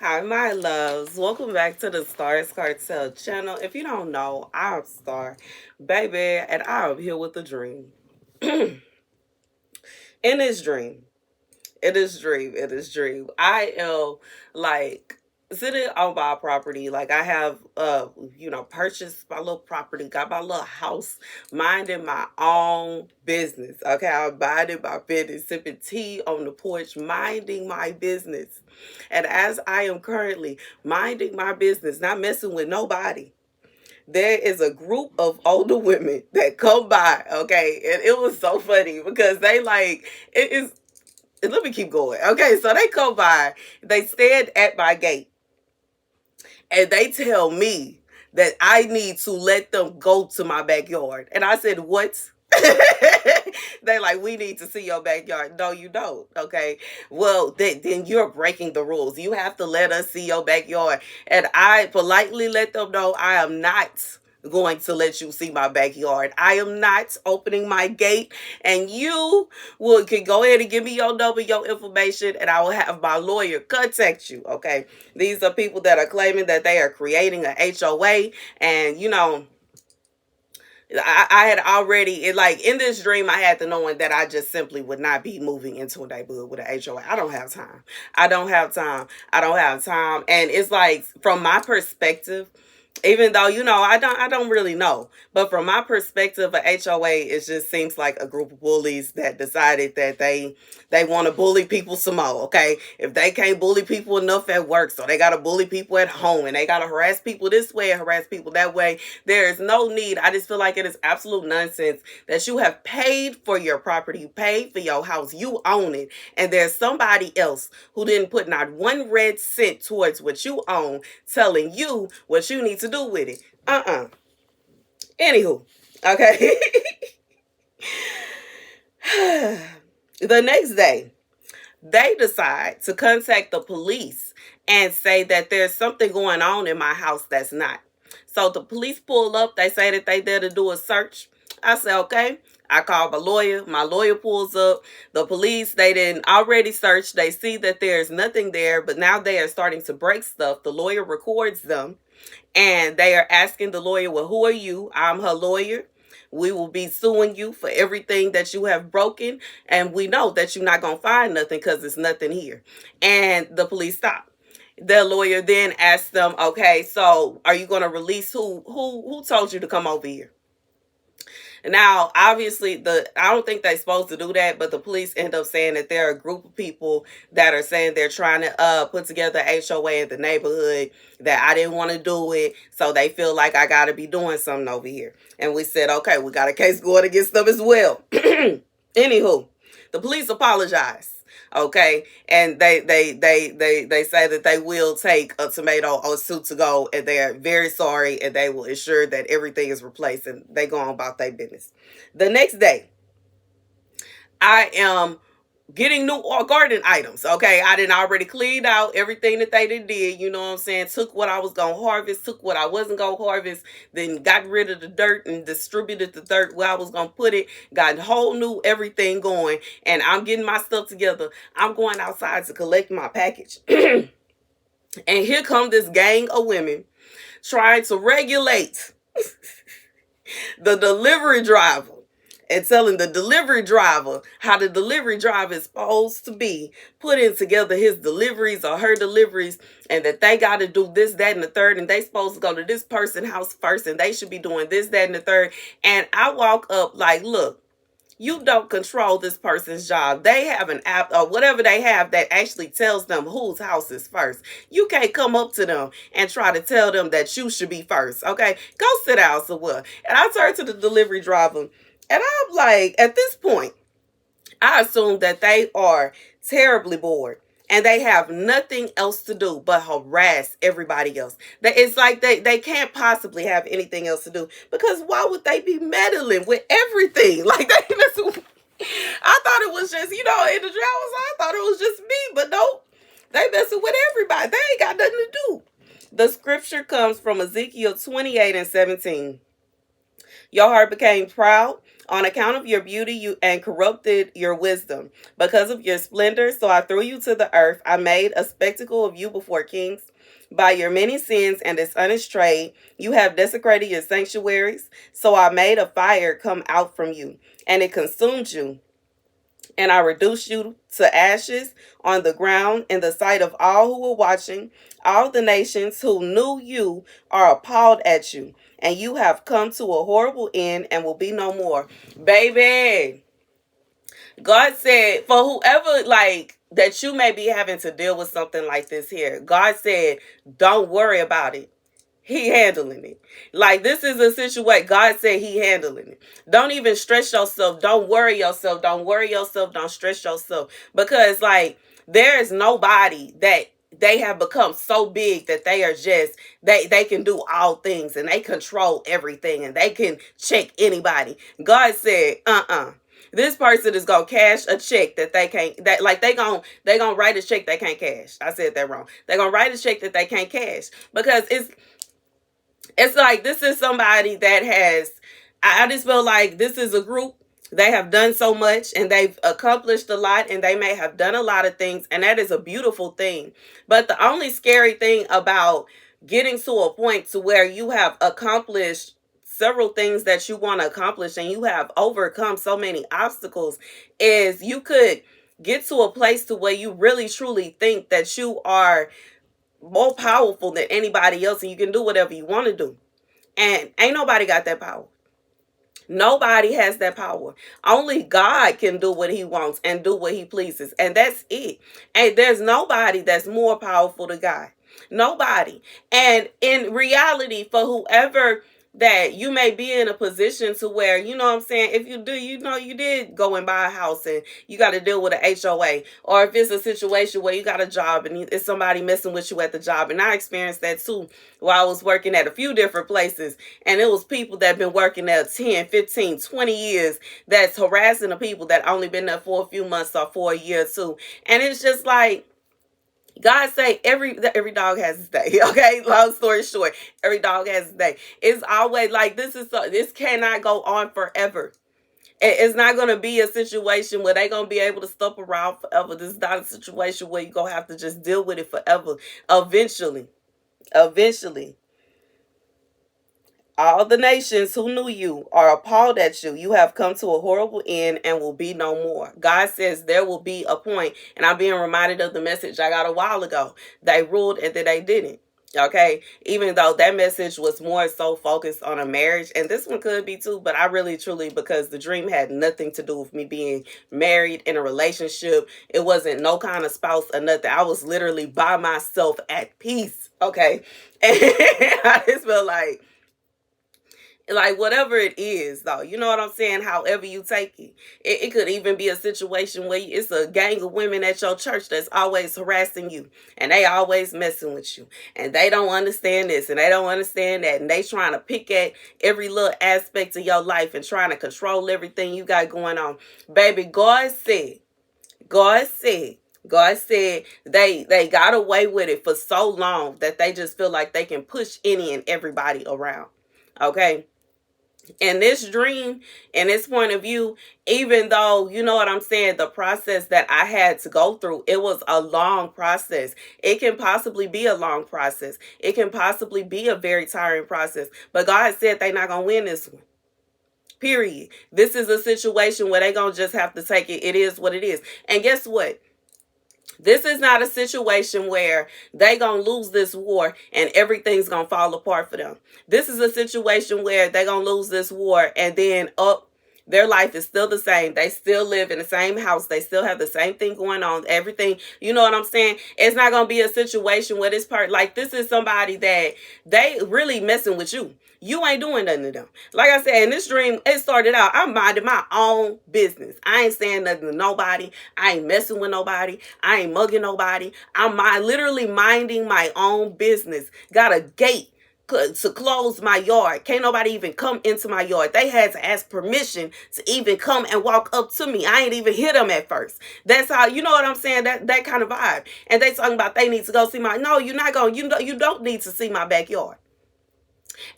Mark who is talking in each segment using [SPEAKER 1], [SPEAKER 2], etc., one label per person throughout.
[SPEAKER 1] Hi, my loves. Welcome back to the Starscartel channel. If you don't know, I'm Star, baby, and I'm here with a dream. In this dream, in this dream, I am like sitting on my property. Like I have, purchased my little property, got my little house, minding my own business. Okay, I'm minding my business, sipping tea on the porch, minding my business. And as I am currently minding my business, not messing with nobody, there is a group of older women that come by, okay? And it was so funny because they like it is let me keep going. Okay, so they come by, they stand at my gate, and they tell me that I need to let them go to my backyard. And I said, "What?" They like, "We need to see your backyard." No, you don't. Okay. Well, then you're breaking the rules. You have to let us see your backyard. And I politely let them know I am not going to let you see my backyard. I am not opening my gate, and you can go ahead and give me your number, your information, and I will have my lawyer contact you. Okay. These are people that are claiming that they are creating an HOA, and I had already like in this dream I had the knowing that I just simply would not be moving into a neighborhood with an HOA. I don't have time. I don't have time. I don't have time. And it's like from my perspective, even though I don't really know, but from my perspective, a HOA it just seems like a group of bullies that decided that they want to bully people some more. Okay, if they can't bully people enough at work, so they got to bully people at home, and they got to harass people this way and harass people that way. There is no need. I just feel like it is absolute nonsense that you have paid for your property, you paid for your house, you own it, and there's somebody else who didn't put not one red cent towards what you own, telling you what you need to do with it. Anywho, okay. The next day, they decide to contact the police and say that there's something going on in my house that's not. So the police pull up, they say that they there to do a search. I say, okay. I call my lawyer. My lawyer pulls up. The police, they didn't already search. They see that there's nothing there, but now they are starting to break stuff. The lawyer records them, and they are asking the lawyer, well, who are you? I'm her lawyer. We will be suing you for everything that you have broken. And we know that you're not going to find nothing because there's nothing here. And the police stop. The lawyer then asks them, okay, so are you going to release who told you to come over here? Now, obviously, I don't think they're supposed to do that, but the police end up saying that there are a group of people that are saying they're trying to put together HOA in the neighborhood, that I didn't want to do it, so they feel like I got to be doing something over here. And we said, okay, we got a case going against them as well. Anywho, the police apologized. Okay, and they say that they will take a tomato or two to go, and they are very sorry, and they will ensure that everything is replaced, and they go on about their business. The next day, I am getting new garden items. Okay, I didn't already cleaned out everything that they did. You know what I'm saying? Took what I was gonna harvest, took what I wasn't gonna harvest, then got rid of the dirt and distributed the dirt where I was gonna put it. Got whole new everything going, and I'm getting my stuff together. I'm going outside to collect my package, and here come this gang of women trying to regulate the delivery driver and telling the delivery driver how the delivery driver is supposed to be putting together his deliveries or her deliveries, and that they got to do this, that, and the third, and they supposed to go to this person's house first, and they should be doing this, that, and the third. And I walk up like, look, you don't control this person's job. They have an app or whatever they have that actually tells them whose house is first. You can't come up to them and try to tell them that you should be first. Okay, go sit down somewhere. And I turn to the delivery driver, and I'm like, at this point, I assume that they are terribly bored and they have nothing else to do but harass everybody else. It's like they can't possibly have anything else to do, because why would they be meddling with everything? Like they mess. I thought it was just, in the drought, I thought it was just me, but no, they messing with everybody. They ain't got nothing to do. The scripture comes from Ezekiel 28:17. Your heart became proud. On account of your beauty, you and corrupted your wisdom. Because of your splendor, so I threw you to the earth. I made a spectacle of you before kings. By your many sins and dishonest trade, you have desecrated your sanctuaries. So I made a fire come out from you, and it consumed you. And I reduced you to ashes on the ground in the sight of all who were watching. All the nations who knew you are appalled at you, and you have come to a horrible end and will be no more. Baby, God said, for whoever like that you may be having to deal with something like this here, God said, don't worry about it. He handling it. Like, this is a situation. God said he handling it. Don't even stress yourself. Don't worry yourself. Don't worry yourself. Don't stress yourself. Because like there is nobody that they have become so big that they are just they can do all things and they control everything and they can check anybody. God said, this person is gonna cash a check that they can't, that like they gonna write a check they can't cash. I said that wrong. They're gonna write a check that they can't cash because it's like this is somebody that has, I just feel like this is a group. They have done so much and they've accomplished a lot and they may have done a lot of things, and that is a beautiful thing. But the only scary thing about getting to a point to where you have accomplished several things that you want to accomplish and you have overcome so many obstacles is you could get to a place to where you really truly think that you are more powerful than anybody else and you can do whatever you want to do. And ain't nobody got that power. Nobody has that power. Only God can do what he wants and do what he pleases. And that's it. And there's nobody that's more powerful than God. Nobody. And in reality, for whoever that you may be in a position to where, you know what I'm saying, if you do, you know, you did go and buy a house and you got to deal with an HOA, or if it's a situation where you got a job and it's somebody messing with you at the job. And I experienced that too while I was working at a few different places, and it was people that been working there 10, 15, 20 years that's harassing the people that only been there for a few months or for a year or two. And it's just like, God say every dog has his day. Okay, long story short, every dog has his day. It's always like this cannot go on forever. It's not gonna be a situation where they're gonna be able to stop around forever. This is not a situation where you're gonna have to just deal with it forever. Eventually, all the nations who knew you are appalled at you. You have come to a horrible end and will be no more. God says there will be a point, and I'm being reminded of the message I got a while ago. They ruled and then they didn't. Okay, even though that message was more so focused on a marriage, and this one could be too, but I really truly, because the dream had nothing to do with me being married in a relationship. It wasn't no kind of spouse or nothing. I was literally by myself at peace. Okay, and I just feel like whatever it is though, you know what I'm saying, however you take it could even be a situation where it's a gang of women at your church that's always harassing you and they always messing with you and they don't understand this and they don't understand that, and they trying to pick at every little aspect of your life and trying to control everything you got going on. Baby, God said they got away with it for so long that they just feel like they can push any and everybody around. Okay, in this dream, in this point of view, even though, you know what I'm saying, the process that I had to go through, it was a long process. It can possibly be a long process. It can possibly be a very tiring process. But God said they're not going to win this one. Period. This is a situation where they're going to just have to take it. It is what it is. And guess what? This is not a situation where they gonna lose this war and everything's gonna fall apart for them. This is a situation where they gonna lose this war and then their life is still the same. They still live in the same house. They still have the same thing going on. Everything, you know what I'm saying? It's not going to be a situation where this is somebody that they really messing with you. You ain't doing nothing to them. Like I said, in this dream, it started out, I'm minding my own business. I ain't saying nothing to nobody. I ain't messing with nobody. I ain't mugging nobody. I'm literally minding my own business. Got a gate to close my yard. Can't nobody even come into my yard. They had to ask permission to even come and walk up to me. I ain't even hit them at first. That's how, you know what I'm saying, that kind of vibe. And they talking about they need to go see no, you're not going, you don't need to see my backyard.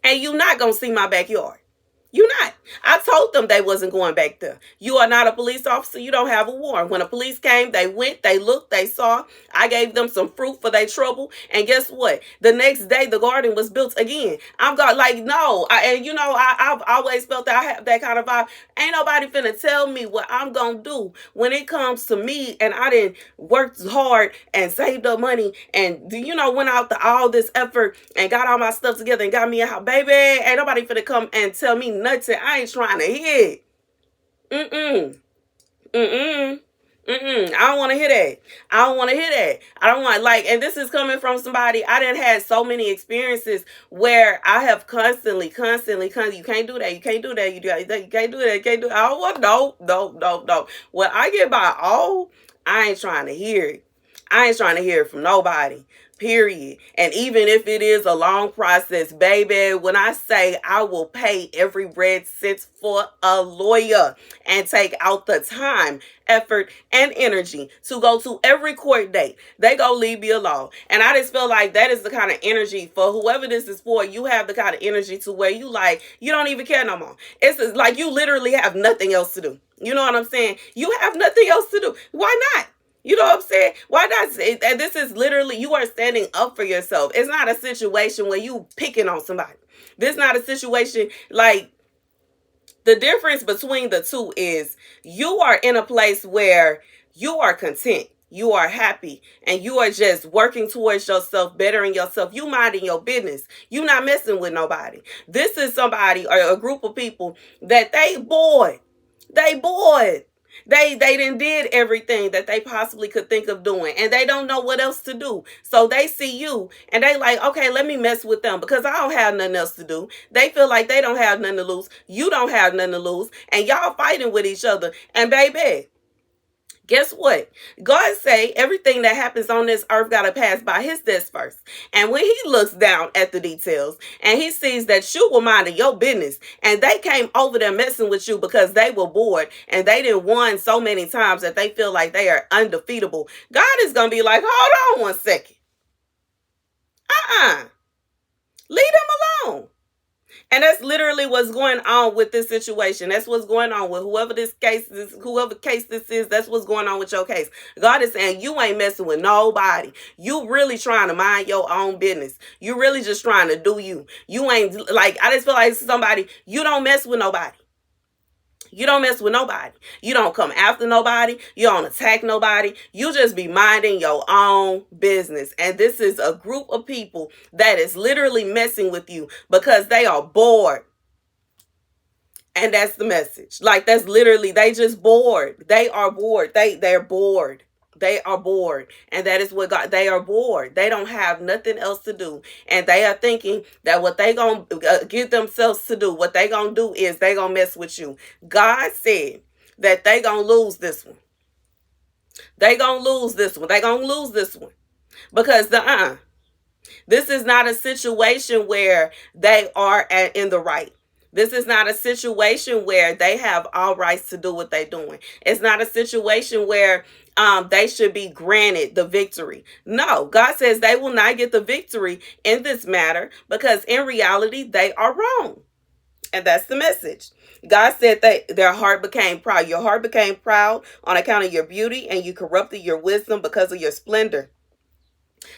[SPEAKER 1] And you're not going to see my backyard. You not. I told them they wasn't going back there. You are not a police officer. You don't have a warrant. When the police came, they went, they looked, they saw. I gave them some fruit for their trouble. And guess what? The next day, the garden was built again. I'm got like, no. I've always felt that I have that kind of vibe. Ain't nobody finna tell me what I'm gonna do when it comes to me. And I didn't work hard and saved up money and, went out to all this effort and got all my stuff together and got me a house. Baby, ain't nobody finna come and tell me nothing. I ain't trying to hear it. I don't want to hear that. I don't want to hear that. I don't want and this is coming from somebody. I done had so many experiences where I have constantly, you can't do that. You can't do that. You can't do that. You can't do that. I don't want, no. When I get by all, I ain't trying to hear it. I ain't trying to hear it from nobody. Period. And even if it is a long process, baby, when I say I will pay every red cent for a lawyer and take out the time, effort, and energy to go to every court date, they go leave me alone. And I just feel like that is the kind of energy for whoever this is for. You have the kind of energy to where you don't even care no more. It's like you literally have nothing else to do. You know what I'm saying? You have nothing else to do. Why not? You know what I'm saying? Why not? And this is literally, you are standing up for yourself. It's not a situation where you picking on somebody. This is not a situation the difference between the two is you are in a place where you are content. You are happy and you are just working towards yourself, bettering yourself. You minding your business. You not messing with nobody. This is somebody or a group of people that they bored. They bored. They done did everything that they possibly could think of doing and they don't know what else to do. So they see you and they like, okay, let me mess with them because I don't have nothing else to do. They feel like they don't have nothing to lose. You don't have nothing to lose and y'all fighting with each other. And baby, guess what? God say everything that happens on this earth got to pass by his desk first. And when he looks down at the details and he sees that you were minding your business and they came over there messing with you because they were bored and they didn't won so many times that they feel like they are undefeatable, God is going to be like, hold on one second. Leave them alone. And that's literally what's going on with this situation. That's what's going on with whoever case this is. That's what's going on with your case. God is saying you ain't messing with nobody. You really trying to mind your own business. You really just trying to do you. You ain't I just feel like somebody, you don't mess with nobody. You don't mess with nobody. You don't come after nobody. You don't attack nobody. You just be minding your own business. And this is a group of people that is literally messing with you because they are bored. And that's the message. That's literally, they just bored. They are bored. They're bored. They are bored. And that is what God, they are bored. They don't have nothing else to do. And they are thinking that what they going to get themselves to do, what they going to do is they going to mess with you. God said that they going to lose this one. They going to lose this one. They going to lose this one. Because this is not a situation where they are in the right. This is not a situation where they have all rights to do what they're doing. It's not a situation where they should be granted the victory. No, God says they will not get the victory in this matter because in reality, they are wrong. And that's the message. God said that their heart became proud. Your heart became proud on account of your beauty and you corrupted your wisdom because of your splendor.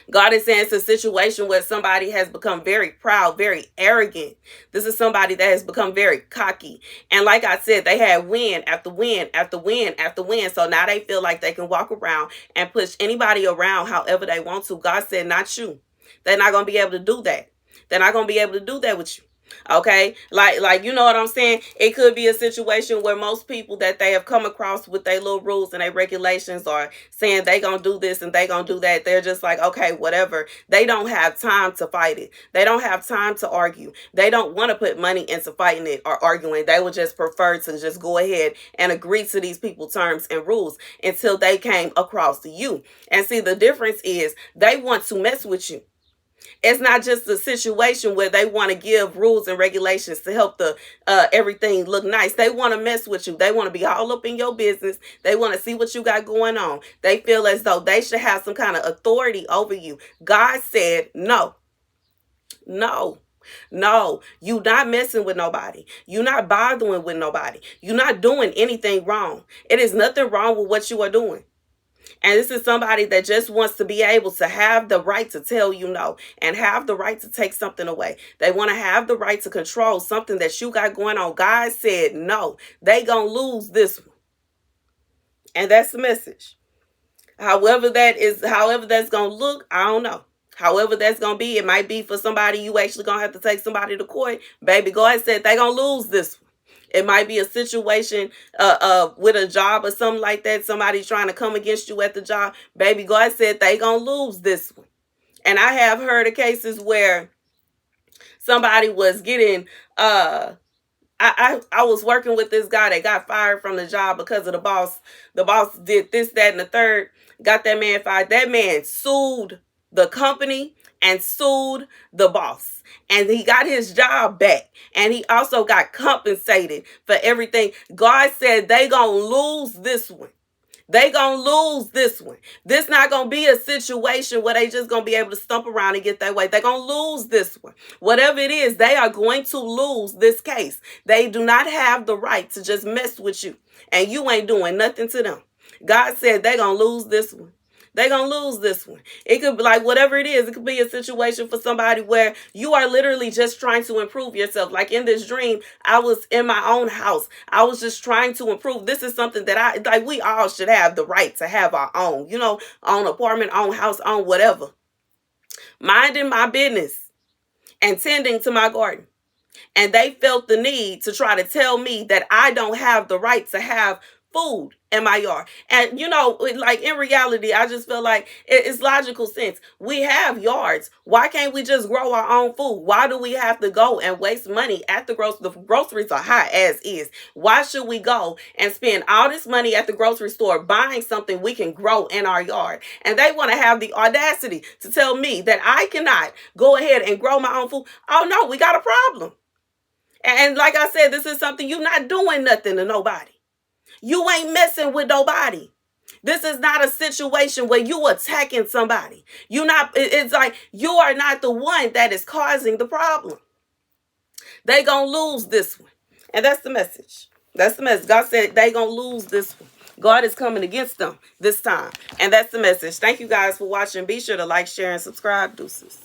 [SPEAKER 1] God is saying it's a situation where somebody has become very proud, very arrogant. This is somebody that has become very cocky. And like I said, they had win after win after win after win. So now they feel like they can walk around and push anybody around however they want to. God said, not you. They're not going to be able to do that. They're not going to be able to do that with you. Okay, you know what I'm saying? It could be a situation where most people that they have come across with their little rules and their regulations are saying they gonna do this and they gonna do that. They're just like, okay, whatever. They don't have time to fight it. They don't have time to argue. They don't want to put money into fighting it or arguing. They would just prefer to just go ahead and agree to these people's terms and rules until they came across to you. And see, the difference is they want to mess with you. It's not just a situation where they want to give rules and regulations to help the everything look nice. They want to mess with you. They want to be all up in your business. They want to see what you got going on. They feel as though they should have some kind of authority over you. God said, no. No, you not messing with nobody. You not bothering with nobody. You not doing anything wrong. It is nothing wrong with what you are doing. And this is somebody that just wants to be able to have the right to tell you no and have the right to take something away. They want to have the right to control something that you got going on. God said no. They gonna lose this one. And that's the message. However that's gonna look, I don't know. However that's gonna be, it might be for somebody you actually gonna have to take somebody to court. Baby, God said they gonna lose this one. It might be a situation with a job or something like that. Somebody's trying to come against you at the job. Baby, God said they gonna lose this one. And I have heard of cases where somebody was getting I was working with this guy that got fired from the job because of the boss. The boss did this, that, and the third. Got that man fired. That man sued the company and sued the boss. And he got his job back. And he also got compensated for everything. God said they gonna lose this one. They gonna lose this one. This not gonna be a situation where they just gonna be able to stump around and get their way. They gonna lose this one. Whatever it is, they are going to lose this case. They do not have the right to just mess with you. And you ain't doing nothing to them. God said they gonna lose this one. They gonna lose this one. It could be like whatever it is. It could be a situation for somebody where you are literally just trying to improve yourself. Like in this dream, I was in my own house. I was just trying to improve. This is something that we all should have the right to have our own, own apartment, own house, own whatever. Minding my business and tending to my garden. And they felt the need to try to tell me that I don't have the right to have food in my yard. And like in reality, I just feel like it's logical sense. We have yards. Why can't we just grow our own food? Why do we have to go and waste money at the grocery? The groceries are high as is. Why should we go and spend all this money at the grocery store buying something we can grow in our yard? And they want to have the audacity to tell me that I cannot go ahead and grow my own food. Oh no, we got a problem. And like I said, this is something you're not doing nothing to nobody. You ain't messing with nobody. This is not a situation where you attacking somebody. It's like you are not the one that is causing the problem. They gonna lose this one. And that's the message. That's the message. God said they gonna lose this one. God is coming against them this time. And that's the message. Thank you guys for watching. Be sure to like, share, and subscribe. Deuces.